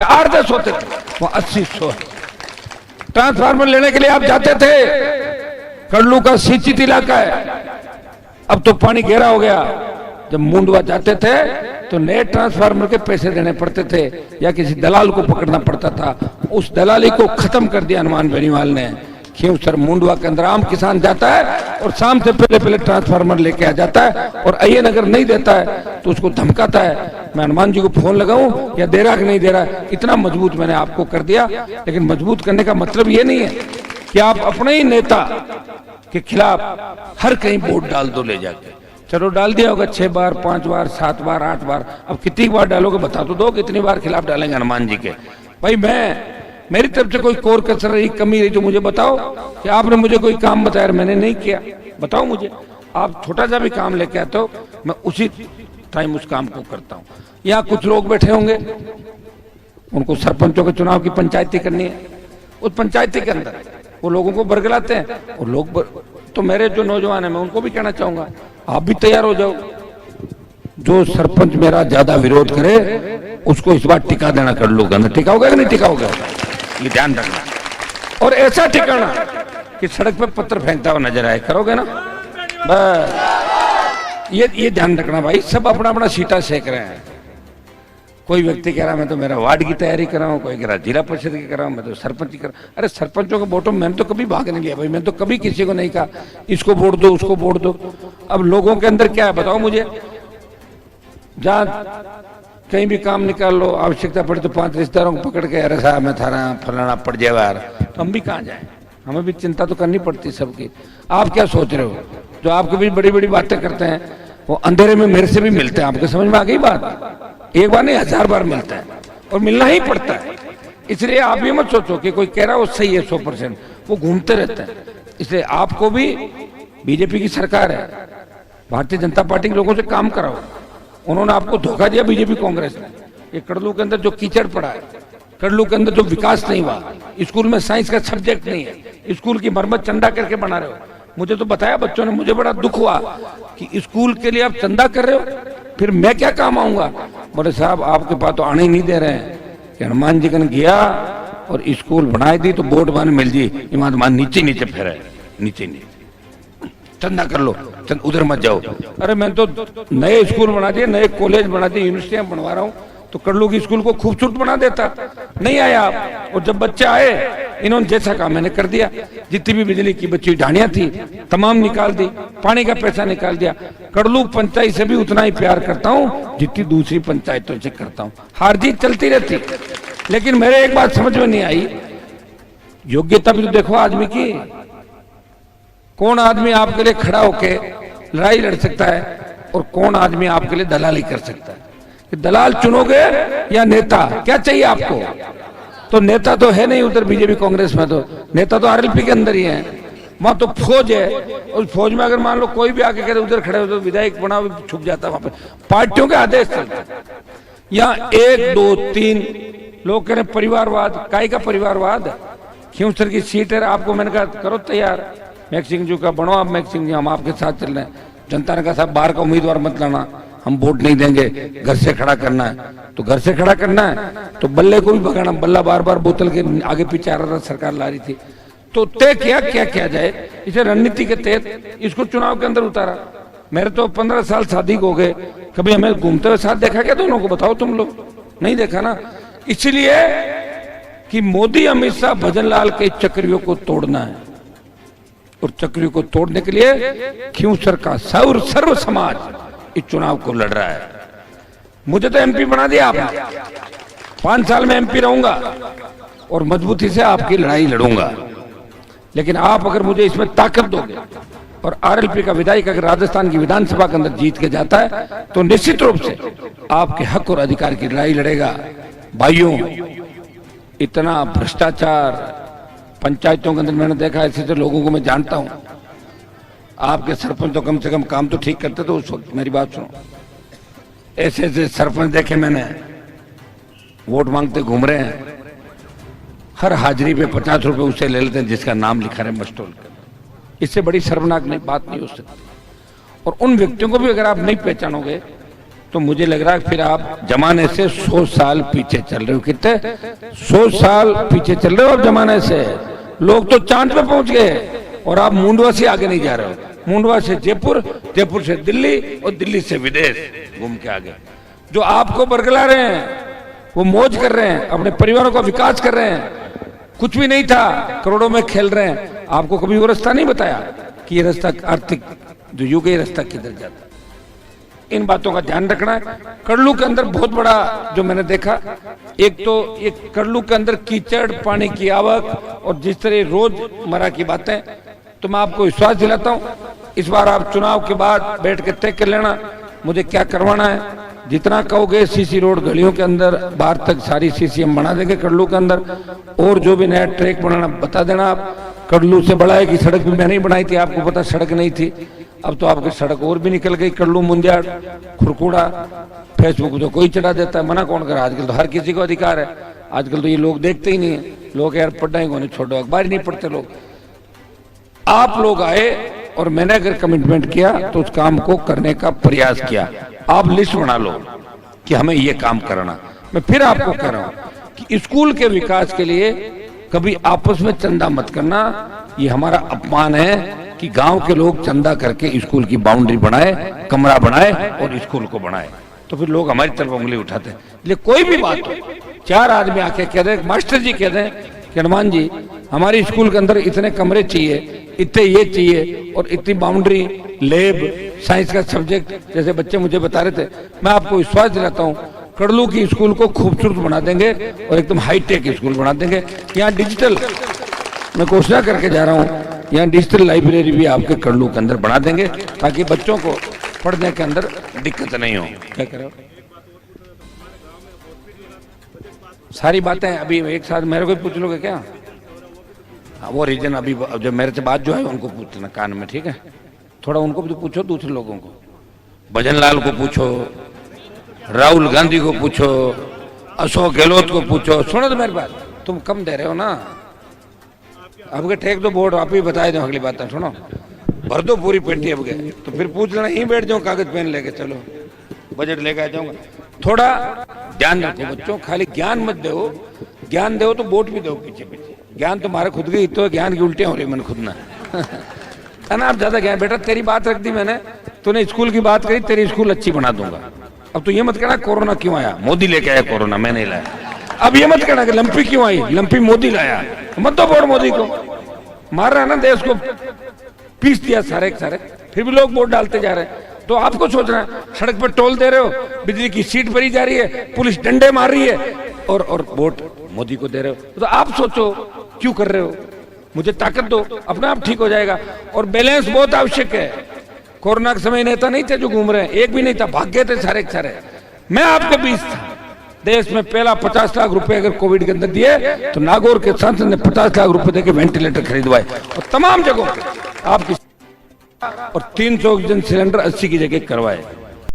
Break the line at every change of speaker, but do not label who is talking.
10 होते थे, वो 80-100 है। ट्रांसफार्मर लेने के लिए आप जाते थे, कड़लू का सिंचित इलाका है, अब तो पानी गहरा हो गया। जब मुंडवा जाते थे तो नए ट्रांसफार्मर के पैसे देने पड़ते थे या किसी दलाल को पकड़ना पड़ता था। उस दलाली को खत्म कर दिया हनुमान बेनीवाल ने। क्यों सर, मुंडवा के अंदर आम किसान जाता है और शाम से पहले ट्रांसफार्मर लेके आ जाता है, और अय्यन अगर नहीं देता है तो उसको धमकाता है, मैं हनुमान जी को फोन लगाऊं या दे रहा कि नहीं दे रहा। इतना मजबूत मैंने आपको कर दिया। लेकिन मजबूत करने का मतलब ये नहीं है कि आप अपने ही नेता के खिलाफ हर कहीं वोट डाल दो ले जाके। चलो डाल दिया होगा 6 बार, 5 बार, 7 बार, 8 बार, अब कितनी बार डालोगे बता तो दो, कितनी बार खिलाफ डालेंगे हनुमान जी के। भाई मेरी तरफ से कोई कोर कसर रही, कमी रही तो मुझे बताओ कि आपने मुझे कोई काम बताया मैंने नहीं किया, बताओ मुझे। आप छोटा सा भी काम लेके आते हो, मैं उसी टाइम उस काम को करता हूँ। यहाँ कुछ लोग बैठे होंगे, उनको सरपंचों के चुनाव की पंचायती करनी है, उस पंचायती के अंदर वो लोगों को बरगलाते हैं और लोग तो मेरे जो नौजवान है मैं उनको भी कहना चाहूंगा, आप भी तैयार हो जाओ। जो सरपंच मेरा ज्यादा विरोध करे उसको इस बार टिका देना कर लो, टिकाओगे कि नहीं टिकाओगे, ये ध्यान रखना। और ऐसा टिकाना कि सड़क पे पत्थर फेंकता हुआ नजर आए, करोगे ना बस। ये ध्यान रखना भाई। सब अपना अपना सीटा सेक रहे हैं। कोई व्यक्ति कह रहा मैं तो मेरा वार्ड की तैयारी कर रहा हूँ, कोई कह रहा जिला परिषद की कर रहा हूँ, मैं तो सरपंच की कर रहा हूँ। अरे सरपंचों के वोटों में मैंने तो कभी भाग नहीं लिया भाई, मैंने तो कभी किसी को नहीं कहा इसको वोट दो उसको वोट दो। अब लोगों के अंदर क्या है बताओ मुझे। जहाँ कहीं भी काम निकाल लो, आवश्यकता पड़े तो 5 रिश्तेदारों को पकड़ के अरे साहब मैं थारा फलाना पड़ जाएगा यार, तो हम भी कहाँ जाए, हमें भी चिंता तो करनी पड़ती सबकी। आप क्या सोच रहे हो, जो आपके भी बड़ी बड़ी बातें करते हैं वो अंधेरे में मेरे से भी मिलते हैं। आपको समझ में आ गई बात, एक बार नहीं 1000 बार मिलता है और मिलना ही पड़ता है। इसलिए आप ये मत सोचो कि कोई कह रहा है वो सही है 100%, वो घूमते रहते हैं। इसलिए आपको भी, बीजेपी की सरकार है, भारतीय जनता पार्टी के लोगों से काम कराओ। उन्होंने आपको धोखा दिया बीजेपी कांग्रेस ने। ये कड़लू के अंदर जो कीचड़ पड़ा है, कड़लू के अंदर जो विकास नहीं हुआ, स्कूल में साइंस का सब्जेक्ट नहीं है, स्कूल की मरम्मत चंदा करके बना रहे हो। मुझे तो बताया बच्चों ने, मुझे बड़ा दुख हुआ कि स्कूल के लिए आप चंदा कर रहे हो, फिर मैं क्या काम आऊंगा। बोले साहब आपके पास तो आने ही नहीं दे रहे हैं कि हनुमान जी कन गया और स्कूल बनाई दी तो बोर्ड मान मिल जी, ईमान नीचे फेरे, नीचे चंदा कर लो, उधर मत जाओ। अरे मैं तो नए स्कूल बना दिए, नए कॉलेज बना दिए, यूनिवर्सिटियां बनवा रहा हूँ, तो कड़लू की स्कूल को खूबसूरत बना देता। नहीं आया आप, और जब बच्चे आए इन्होंने जैसा काम मैंने कर दिया। जितनी भी बिजली की बची ढाणियां थी तमाम निकाल दी, पानी का पैसा निकाल दिया। कड़लू पंचायत से भी उतना ही प्यार करता हूँ जितनी दूसरी पंचायतों से करता हूँ। हार जीत चलती रहती, लेकिन मेरे एक बात समझ में नहीं आई, योग्यता भी तो देखो आदमी की। कौन आदमी आपके लिए खड़ा होके लड़ाई लड़ सकता है और कौन आदमी आपके लिए दलाली कर सकता है। कि दलाल चुनोगे या नेता, क्या चाहिए आपको। तो नेता तो है नहीं उधर बीजेपी कांग्रेस में, तो नेता तो आरएलपी के अंदर ही है। वहां तो फौज है, उस फौज में अगर मान लो कोई भी आके कहते उधर खड़े हो तो विधायक बना छुप जाता वहां पे, पार्टियों के आदेश चलते। यहाँ 1 2 3 लोग कह रहे परिवारवाद, काय का परिवारवाद। खींवसर की सीट है, आपको मैंने कहा करो तैयार, मैक सिंह जी का बनो आप, मैक सिंह जी हम आपके साथ चल रहे हैं। जनता ने कहा साहब बाहर का उम्मीदवार मत लाना, हम वोट नहीं देंगे, घर से खड़ा करना है। तो घर से खड़ा करना है तो बल्ले को भी भगाना, बल्ला बार बार बोतल के आगे पीछे आ रहा था, सरकार ला रही थी। तो तय किया क्या किया जाए, इसे रणनीति के तहत इसको चुनाव के अंदर उतारा। मेरे तो 15 साल शादी हो गए, कभी हमें घूमते हुए साथ देखा क्या दोनों को, बताओ तुम लोग, नहीं देखा ना। इसलिए कि मोदी अमित शाह भजन लाल के चक्रियों को तोड़ना है, और चक्रियों को तोड़ने के लिए खींवसर का सर्व समाज इस चुनाव को लड़ रहा है। मुझे तो एमपी बना दिया आपने, 5 साल में एमपी रहूंगा और मजबूती से आपकी लड़ाई लड़ूंगा। लेकिन आप अगर मुझे इसमें ताकत दोगे और आरएलपी का विधायक अगर राजस्थान की विधानसभा के अंदर जीत के जाता है तो निश्चित रूप से आपके हक और अधिकार की लड़ाई लड़ेगा। भाइयों, इतना भ्रष्टाचार पंचायतों के अंदर मैंने देखा, ऐसे तो लोगों को मैं जानता हूं। आपके सरपंच तो कम से कम काम तो ठीक करते, तो उस वक्त मेरी बात सुनो, ऐसे ऐसे सरपंच देखे मैंने, वोट मांगते घूम रहे हैं, हर हाजिरी पे 50 रुपए उससे ले लेते हैं जिसका नाम लिखा रहे मस्टोल के। इससे बड़ी शर्मनाक नहीं बात नहीं हो सकती। और उन व्यक्तियों को भी अगर आप नहीं पहचानोगे तो मुझे लग रहा है फिर आप जमाने से 100 साल पीछे चल रहे हो। कितने 100 साल पीछे चल रहे हो आप जमाने से। लोग तो चांद पे पहुंच गए और आप मुंडवा से आगे नहीं जा रहे हो। मुंडवा से जयपुर, जयपुर से दिल्ली और दिल्ली से विदेश घूम के आगे। जो आपको बरगला रहे हैं वो मौज कर रहे हैं, अपने परिवारों का विकास कर रहे हैं। कुछ भी नहीं था, करोड़ों में खेल रहे हैं। आपको कभी वो रास्ता नहीं बताया कि ये रास्ता आर्थिक जो युग है, रास्ता किधर जाता है। इन बातों का ध्यान रखना है। कड़लू के अंदर बहुत बड़ा जो मैंने देखा, एक तो ये कड़लू के अंदर कीचड़, पानी की आवक और जिस तरह रोजमर्रा की बातें, तो मैं आपको विश्वास दिलाता हूँ इस बार आप चुनाव के बाद बैठ के तय कर लेना मुझे क्या करवाना है। जितना कहोगे सीसी रोड गलियों के अंदर बाहर तक सारी सीसी हम बना देंगे कड़लू के अंदर। और जो भी नया ट्रैक बनाना बता देना आप। कड़लू से बड़ा है कि सड़क भी मैंने ही बनाई थी, आपको पता सड़क नहीं थी। अब तो आपकी सड़क और भी निकल गई, कड़लू मुंजाड़ खुरकुड़ा। फेसबुक तो कोई चढ़ा देता है, मना कौन करे। आजकल तो हर किसी को अधिकार है। आजकल तो ये लोग देखते ही नहीं है। लोग यार पढ़ना ही कौन, छोड़ो, अखबार ही नहीं पढ़ते लोग। आप लोग आए और मैंने अगर कमिटमेंट किया तो उस काम को करने का प्रयास किया। आप लिस्ट बना लो कि हमें ये काम करना। मैं फिर आपको कह रहा हूं कि स्कूल के विकास के लिए कभी आपस में चंदा मत करना। ये हमारा अपमान है कि गांव के लोग चंदा करके स्कूल की बाउंड्री बनाए, कमरा बनाए और स्कूल को बनाए, तो फिर लोग हमारी तरफ उंगली उठाते हैं। इसलिए कोई भी बात हो, 4 आदमी आके कह दें, मास्टर जी कह दें कि हनुमान जी हमारी स्कूल के अंदर इतने कमरे चाहिए, इतने ये चाहिए और इतनी बाउंड्री, लैब, साइंस का सब्जेक्ट, जैसे बच्चे मुझे बता रहे थे। मैं आपको विश्वास दिलाता हूँ कड़लू की स्कूल को खूबसूरत बना देंगे और एकदम हाईटेक स्कूल बना देंगे। यहाँ डिजिटल, मैं घोषणा करके जा रहा हूँ, यहाँ डिजिटल लाइब्रेरी भी आपके कड़लू के अंदर बना देंगे ताकि बच्चों को पढ़ने के अंदर दिक्कत नहीं हो। क्या कह रहे हो? सारी बातें अभी एक साथ मेरे को पूछ लोगे क्या? वो रीजन अभी जब मेरे से बात जो है उनको पूछना कान में, ठीक है? थोड़ा उनको भी तो पूछो, दूसरे लोगों को, भजन लाल को पूछो, राहुल गांधी को पूछो, अशोक गहलोत को पूछो। सुनो तो मेरी बात, तुम कम दे रहे हो ना। अब के ठेक दो बोर्ड, आप ही बताए दो अगली बात। सुनो, भर दो पूरी पेटी अब गए, तो फिर पूछ लेना, यहीं बैठ जाओ कागज पेन लेके, चलो बजट लेके आ जाऊंगा। थोड़ा ध्यान रखो बच्चों, खाली ज्ञान मत दो। ज्ञान दो तो वोट भी दो पीछे पीछे। ज्ञान तुम्हारे खुद की तो ज्ञान की उल्टियां हो रही मन खुद ना है ना। आप ज्यादा ज्ञान, बेटा तेरी बात रख दी मैंने, तूने स्कूल की बात करी, तेरी स्कूल अच्छी बना दूंगा। अब तो ये मत कहना कोरोना क्यों आया, मोदी लेके आया कोरोना, मैं नहीं लाया। अब ये मत कहना कि लंपी क्यों आई, लंपी मोदी लाया। मत दो वोट मोदी को, मार रहा है ना देश को, पीस दिया सारे सारे, फिर भी लोग वोट डालते जा रहे हैं। तो आपको सोचना है, सड़क पर टोल दे रहे हो, बिजली की सीट भरी जा रही है, पुलिस डंडे मार रही है और वोट मोदी को दे रहे हो। तो आप सोचो क्यों कर रहे हो। मुझे ताकत दो, अपने आप ठीक हो जाएगा। और बैलेंस बहुत आवश्यक है। कोरोना के समय नेता नहीं थे जो घूम रहे हैं, एक भी नहीं था, भाग गए थे सारे के सारे। मैं आपके बीच था। देश में पहला 50 लाख रुपए अगर कोविड के अंदर दिए तो नागौर के सांसद ने 50 लाख रुपए देके वेंटिलेटर खरीदवाए और तमाम जगहों आपकी, और 300 ऑक्सीजन सिलेंडर 80 की जगह करवाए।